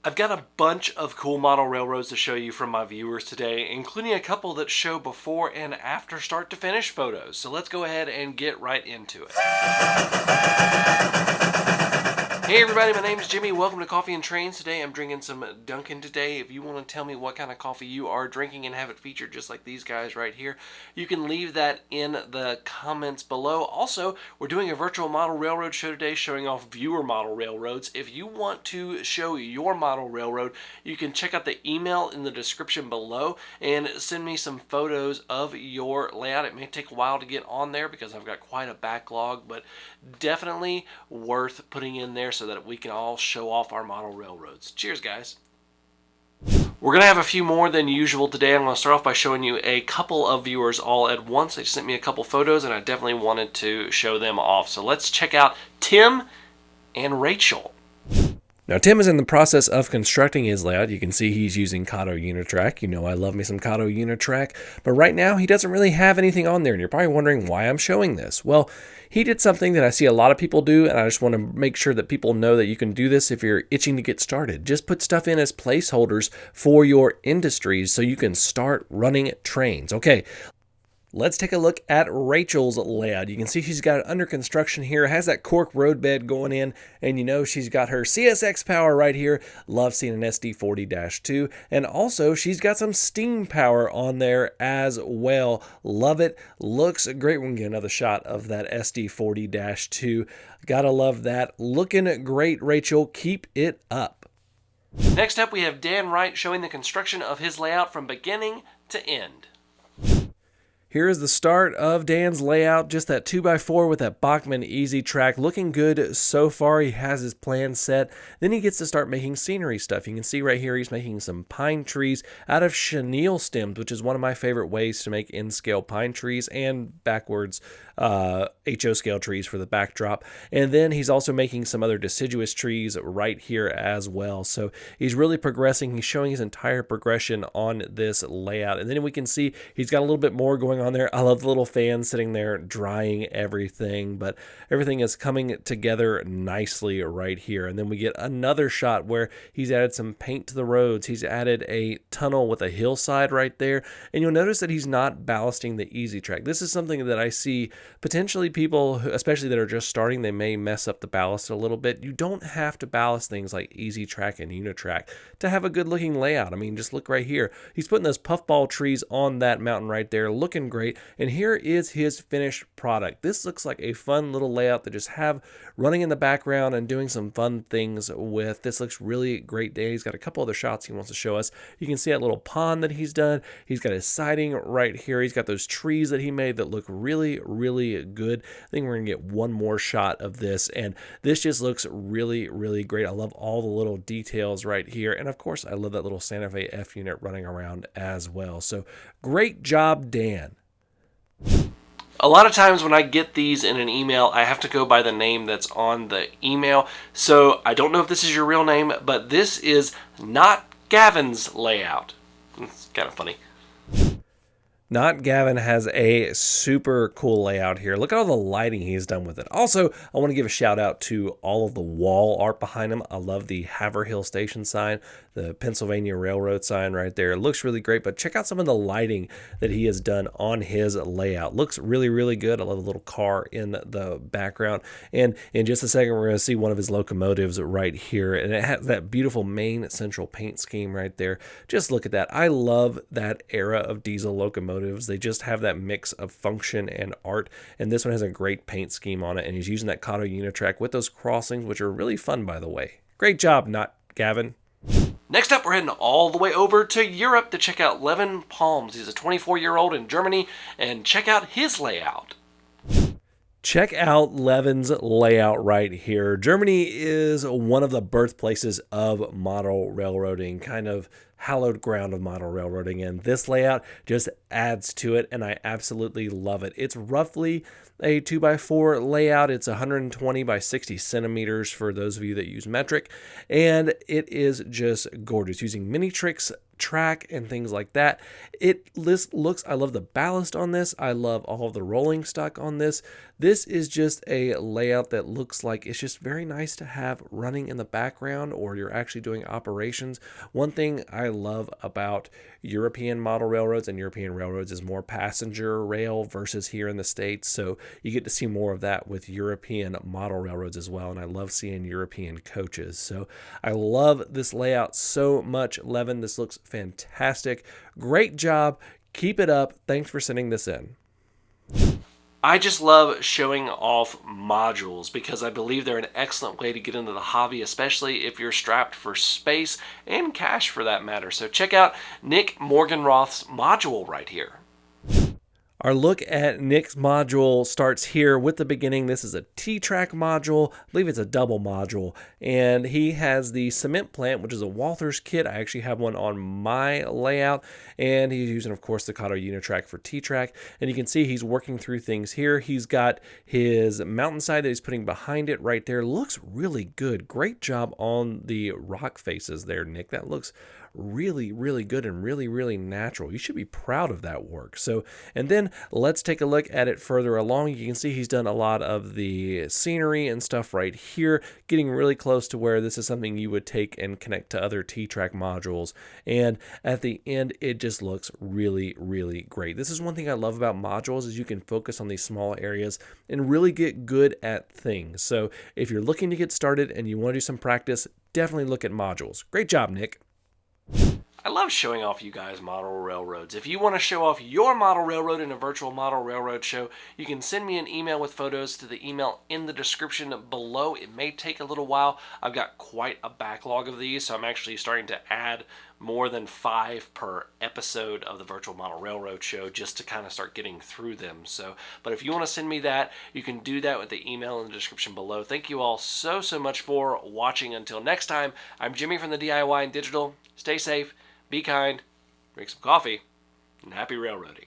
I've got a bunch of cool model railroads to show you from my viewers today, including a couple that show before and after start to finish photos. So let's go ahead and get right into it. Hey everybody, my name is Jimmy. Welcome to Coffee and Trains. Today I'm drinking some Dunkin' today. If you want to tell me what kind of coffee you are drinking and have it featured just like these guys right here, you can leave that in the comments below. Also, we're doing a virtual model railroad show today showing off viewer model railroads. If you want to show your model railroad, you can check out the email in the description below and send me some photos of your layout. It may take a while to get on there because I've got quite a backlog, but definitely worth putting in there so that we can all show off our model railroads. Cheers, guys. We're going to have a few more than usual today. I'm going to start off by showing you a couple of viewers all at once. They sent me a couple photos and I definitely wanted to show them off. So let's check out Tim and Rachel. Now, Tim is in the process of constructing his layout. You can see he's using Kato Unitrack. You know I love me some Kato Unitrack. But right now, he doesn't really have anything on there. And you're probably wondering why I'm showing this. Well, he did something that I see a lot of people do. And I just want to make sure that people know that you can do this if you're itching to get started. Just put stuff in as placeholders for your industries so you can start running trains. Okay. Let's take a look at Rachel's layout. You can see she's got it under construction here, has that cork road bed going in, and you know she's got her CSX power right here. Love seeing an SD40-2, and also she's got some steam power on there as well. Love it. Looks great. We can get another shot of that SD40-2. Gotta love that. Looking great, Rachel. Keep it up. Next up, we have Dan Wright showing the construction of his layout from beginning to end. Here is the start of Dan's layout, just that 2x4 with that Bachmann Easy Track. Looking good so far. He has his plan set. Then he gets to start making scenery stuff. You can see right here he's making some pine trees out of chenille stems, which is one of my favorite ways to make in-scale pine trees and backwards HO scale trees for the backdrop. And then he's also making some other deciduous trees right here as well. So he's really progressing. He's showing his entire progression on this layout. And then we can see he's got a little bit more going on there. I love the little fan sitting there drying everything, but everything is coming together nicely right here. And then we get another shot where he's added some paint to the roads. He's added a tunnel with a hillside right there. And you'll notice that he's not ballasting the Easy Track. This is something that I see potentially people, especially that are just starting, they may mess up the ballast a little bit. You don't have to ballast things like Easy Track and Unitrack to have a good looking layout. I mean, just look right here. He's putting those puffball trees on that mountain right there, looking great. And here is his finished product. This looks like a fun little layout to just have running in the background and doing some fun things with. This looks really great. He's got a couple other shots he wants to show us. You can see that little pond that he's done. He's got his siding right here. He's got those trees that he made that look really, really good. I think we're gonna get one more shot of this, and this just looks really, really great. I love all the little details right here, and of course I love that little Santa Fe F unit running around as well. So great job, Dan. A lot of times when I get these in an email, I have to go by the name that's on the email. So I don't know if this is your real name, but this is not Gavin's layout. It's kind of funny. Not Gavin has a super cool layout here. Look at all the lighting he's done with it. Also, I want to give a shout out to all of the wall art behind him. I love the Haverhill Station sign, the Pennsylvania Railroad sign right there. It looks really great, but check out some of the lighting that he has done on his layout. Looks really, really good. I love the little car in the background. And in just a second, we're going to see one of his locomotives right here. And it has that beautiful main central paint scheme right there. Just look at that. I love that era of diesel locomotives. They just have that mix of function and art, and this one has a great paint scheme on it, and he's using that Kato Unitrack with those crossings, which are really fun, by the way. Great job, not Gavin. Next up, we're heading all the way over to Europe to check out Levin Palms. He's a 24-year-old in Germany, and check out his layout. Check out Levin's layout right here. Germany is one of the birthplaces of model railroading, kind of hallowed ground of model railroading, and this layout just adds to it, and I absolutely love it. It's roughly a 2x4 layout. It's 120 by 60 centimeters for those of you that use metric, and it is just gorgeous, using mini tricks track and things like that. I love the ballast on this. I love all of the rolling stock on this. This is just a layout that looks like it's just very nice to have running in the background, or you're actually doing operations. One thing I love about European model railroads and European railroads is more passenger rail versus here in the States. So you get to see more of that with European model railroads as well. And I love seeing European coaches. So I love this layout so much, Levin. This looks fantastic. Great job. Keep it up. Thanks for sending this in. I just love showing off modules because I believe they're an excellent way to get into the hobby, especially if you're strapped for space and cash for that matter. So check out Nick Morganroth's module right here. Our look at Nick's module starts here with the beginning. This is a T-track module. I believe it's a double module. And he has the cement plant, which is a Walthers kit. I actually have one on my layout. And he's using, of course, the Kato Unitrack for T-track. And you can see he's working through things here. He's got his mountainside that he's putting behind it right there. Looks really good. Great job on the rock faces there, Nick. That looks really, really good and really, really natural. You should be proud of that work. So, and then let's take a look at it further along. You can see he's done a lot of the scenery and stuff right here, getting really close to where this is something you would take and connect to other T-track modules. And at the end, it just looks really, really great. This is one thing I love about modules is you can focus on these small areas and really get good at things. So if you're looking to get started and you want to do some practice, definitely look at modules. Great job, Nick. I love showing off you guys model railroads. If you want to show off your model railroad in a virtual model railroad show, you can send me an email with photos to the email in the description below. It may take a little while. I've got quite a backlog of these, so I'm actually starting to add more than 5 per episode of the virtual model railroad show just to kind of start getting through them. So, but if you want to send me that, you can do that with the email in the description below. Thank you all so much for watching. Until next time, I'm Jimmy from the DIY and Digital. Stay safe, be kind, drink some coffee, and happy railroading.